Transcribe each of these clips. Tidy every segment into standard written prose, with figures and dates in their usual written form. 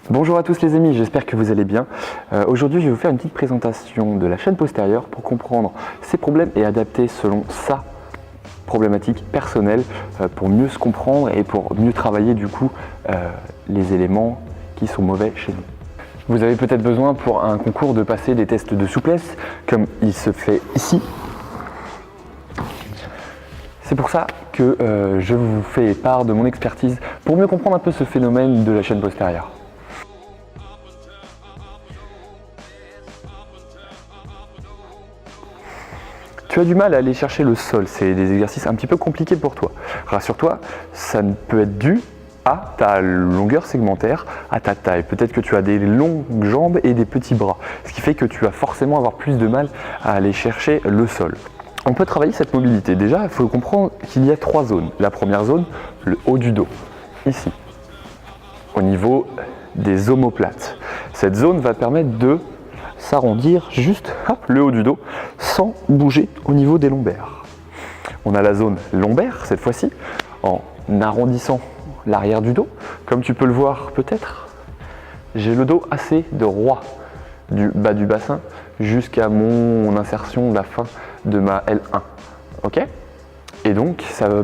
Bonjour à tous les amis, j'espère que vous allez bien. Aujourd'hui je vais vous faire une petite présentation de la chaîne postérieure pour comprendre ses problèmes et adapter selon sa problématique personnelle pour mieux se comprendre et pour mieux travailler du coup les éléments qui sont mauvais chez nous. Vous avez peut-être besoin pour un concours de passer des tests de souplesse comme il se fait ici. C'est pour ça que je vous fais part de mon expertise pour mieux comprendre un peu ce phénomène de la chaîne postérieure. Tu as du mal à aller chercher le sol, c'est des exercices un petit peu compliqués pour toi. Rassure-toi, ça ne peut être dû à ta longueur segmentaire, à ta taille. Peut-être que tu as des longues jambes et des petits bras, ce qui fait que tu vas forcément avoir plus de mal à aller chercher le sol. On peut travailler cette mobilité. Déjà, il faut comprendre qu'il y a trois zones. La première zone, le haut du dos, ici, au niveau des omoplates. Cette zone va permettre de s'arrondir juste le haut du dos sans bouger au niveau des lombaires. On a la zone lombaire cette fois-ci en arrondissant l'arrière du dos. Comme tu peux le voir peut-être, j'ai le dos assez droit du bas du bassin jusqu'à mon insertion de la fin de ma L1. Ok ? Et donc ça va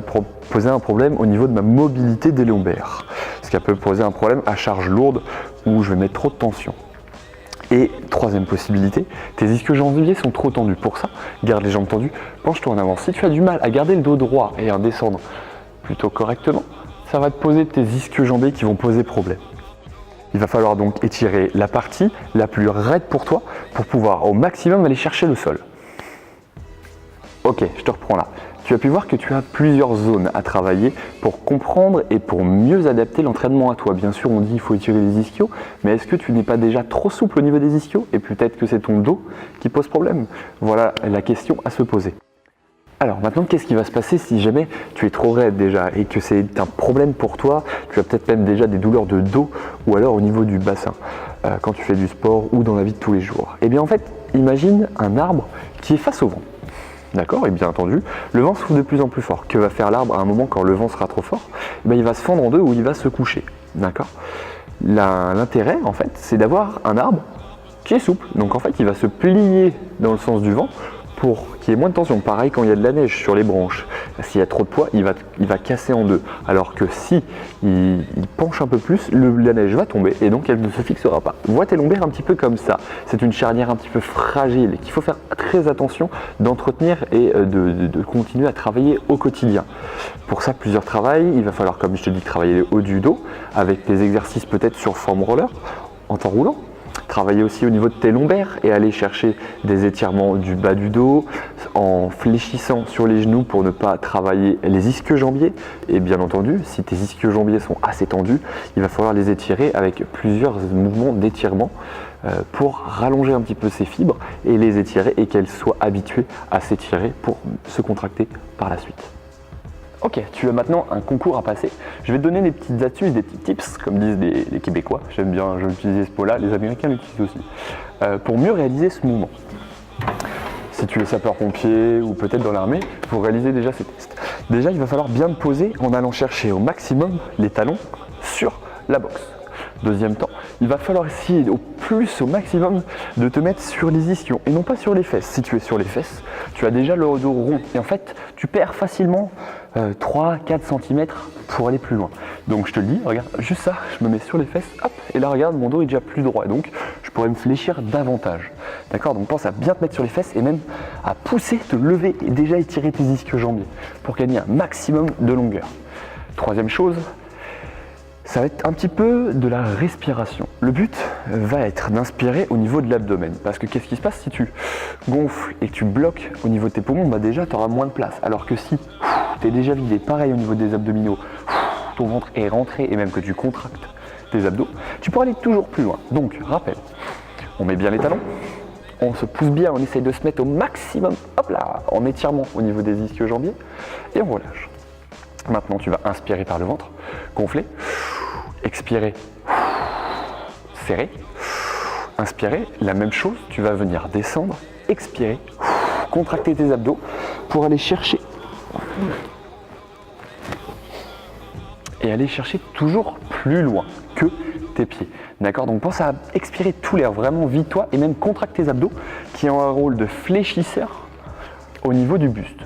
poser un problème au niveau de ma mobilité des lombaires. Ce qui peut poser un problème à charge lourde où je vais mettre trop de tension. Et troisième possibilité, tes ischio-jambiers sont trop tendus. Pour ça, garde les jambes tendues, penche-toi en avant. Si tu as du mal à garder le dos droit et à descendre plutôt correctement, ça va te poser tes ischio-jambiers qui vont poser problème. Il va falloir donc étirer la partie la plus raide pour toi pour pouvoir au maximum aller chercher le sol. Ok, je te reprends là. Tu as pu voir que tu as plusieurs zones à travailler pour comprendre et pour mieux adapter l'entraînement à toi. Bien sûr, on dit qu'il faut étirer les ischios, mais est-ce que tu n'es pas déjà trop souple au niveau des ischios? Et peut-être que c'est ton dos qui pose problème. Voilà la question à se poser. Alors maintenant, qu'est-ce qui va se passer si jamais tu es trop raide déjà et que c'est un problème pour toi? Tu as peut-être même déjà des douleurs de dos ou alors au niveau du bassin quand tu fais du sport ou dans la vie de tous les jours. Eh bien en fait, imagine un arbre qui est face au vent. D'accord? Et bien entendu, le vent souffle de plus en plus fort. Que va faire l'arbre à un moment quand le vent sera trop fort? Eh bien, il va se fendre en deux ou il va se coucher. D'accord? L'intérêt, en fait, c'est d'avoir un arbre qui est souple. Donc en fait, il va se plier dans le sens du vent pour qu'il y ait moins de tension. Pareil quand il y a de la neige sur les branches. S'il y a trop de poids, il va casser en deux. Alors que si il penche un peu plus, la neige va tomber et donc elle ne se fixera pas. Vois tes lombaires un petit peu comme ça. C'est une charnière un petit peu fragile qu'il faut faire très attention d'entretenir et de continuer à travailler au quotidien. Pour ça, plusieurs travails. Il va falloir, comme je te dis, travailler le haut du dos avec des exercices peut-être sur forme roller en temps roulant. Travailler aussi au niveau de tes lombaires et aller chercher des étirements du bas du dos en fléchissant sur les genoux pour ne pas travailler les ischio-jambiers. Et bien entendu, si tes ischio-jambiers sont assez tendus, il va falloir les étirer avec plusieurs mouvements d'étirement pour rallonger un petit peu ces fibres et les étirer et qu'elles soient habituées à s'étirer pour se contracter par la suite. Ok, tu as maintenant un concours à passer. Je vais te donner des petites astuces, des petits tips, comme disent les Québécois. J'aime bien, je vais utiliser ce mot-là, les Américains l'utilisent aussi. Pour mieux réaliser ce mouvement. Si tu es sapeur-pompier ou peut-être dans l'armée, pour réaliser déjà ces tests. Déjà, il va falloir bien te poser en allant chercher au maximum les talons sur la boxe. Deuxième temps, il va falloir essayer au maximum de te mettre sur les ischions et non pas sur les fesses. Si tu es sur les fesses, tu as déjà le dos rond et en fait, tu perds facilement 3-4 cm pour aller plus loin. Donc je te le dis, regarde, juste ça, je me mets sur les fesses, hop, et là regarde, mon dos est déjà plus droit, donc je pourrais me fléchir davantage. D'accord? Donc pense à bien te mettre sur les fesses et même à pousser, te lever et déjà étirer tes ischio-jambiers pour gagner un maximum de longueur. Troisième chose, ça va être un petit peu de la respiration. Le but va être d'inspirer au niveau de l'abdomen. Parce que qu'est-ce qui se passe si tu gonfles et que tu bloques au niveau de tes poumons? Bah déjà, tu auras moins de place. Alors que si tu es déjà vidé, pareil au niveau des abdominaux, ton ventre est rentré et même que tu contractes tes abdos, tu pourras aller toujours plus loin. Donc, rappel, on met bien les talons, on se pousse bien, on essaye de se mettre au maximum, hop là, en étirement au niveau des ischio-jambiers et on relâche. Maintenant, tu vas inspirer par le ventre, gonfler, expirer, serrer, inspirer, la même chose, tu vas venir descendre, expirer, contracter tes abdos pour aller chercher et aller chercher toujours plus loin que tes pieds. D'accord? Donc pense à expirer tout l'air, vraiment vide-toi et même contracte tes abdos qui ont un rôle de fléchisseur au niveau du buste.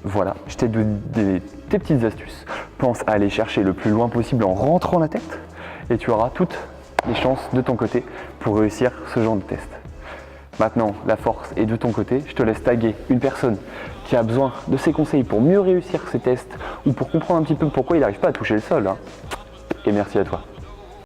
Voilà, je t'ai donné tes petites astuces. Pense à aller chercher le plus loin possible en rentrant la tête et tu auras toutes les chances de ton côté pour réussir ce genre de test. Maintenant, la force est de ton côté. Je te laisse taguer une personne qui a besoin de ces conseils pour mieux réussir ces tests ou pour comprendre un petit peu pourquoi il n'arrive pas à toucher le sol. Et merci à toi.